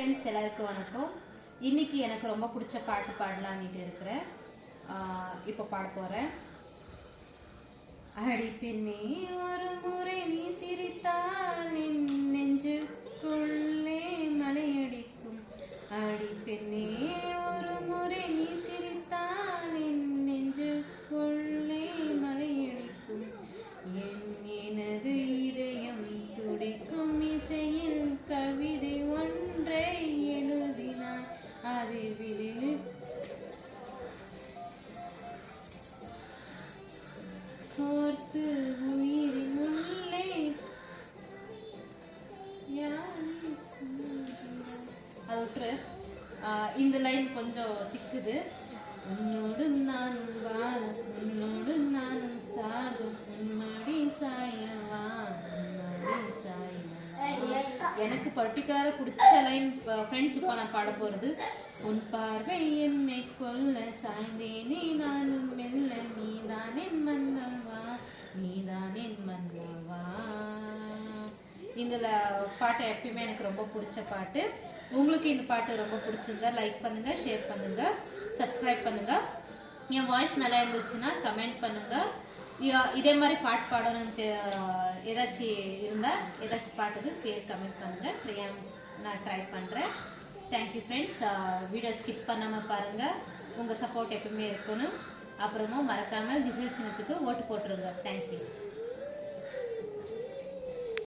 Friends எல்லாருக்கும் வணக்கம். இன்னைக்கு எனக்கு ரொம்ப பிடிச்ச பாட்டு பாடலான்னுட்டு இருக்கிறேன். இப்போ பாட போகிறேன். அடி பெண்ணே ஒரு முறை நீ சிரித்தால் நெஞ்சுக்குள்ளே மலையடிக்கும். அடி பெண்ணே ஒரு முறை நீ சிரித்தால் நெஞ்சுக்குள்ளே மலையடிக்கும். எனது இதயம் துடிக்கும் இசையில் கவிதை ஒன்றை எழுதினாய். அது விதில் கோர்த்து உயிரின் உள்ளே அதை விட்டுரு. இந்த லைன் கொஞ்சம் திக்குது. உன்னோடு நானும் வாழும், உன்னோடு நானும் சாகும், உன்னடி சாயவா, உன்னடி சாயவா. எனக்கு பர்டிகுலரா பிடிச்ச லைன் ஃப்ரெண்ட்ஸ் இப்போ நான் பாட போறது. உன் பார்வை என்னை கொல்ல சாய்ந்தேனே நானும் மெல்ல, நீதான் என் மன்னவா, நீதான் என் மன்னவா. இந்த பாட்டு எப்பயுமே எனக்கு ரொம்ப பிடிச்ச பாட்டு. உங்களுக்கு இந்த பாட்டு ரொம்ப பிடிச்சிருந்தா லைக் பண்ணுங்க, ஷேர் பண்ணுங்க, சப்ஸ்கிரைப் பண்ணுங்க. என் வாய்ஸ் நல்லா இருந்துச்சுன்னா கமெண்ட் பண்ணுங்க. இதே மாதிரி பாட்டு பாடணும்னு ஏதாச்சும் இருந்தால் ஏதாச்சும் பாட்டுக்கு பேர் கமெண்ட் பண்ணுங்க. நான் ட்ரை பண்ணுறேன். Thank you friends. வீடியோ ஸ்கிப் பண்ணாமல் பாருங்கள். உங்கள் சப்போர்ட் எப்பவுமே இருக்கணும். அப்புறமா மறக்காமல் விசில் சின்னத்துக்கு ஓட்டு போட்டுருங்க. தேங்க்யூ.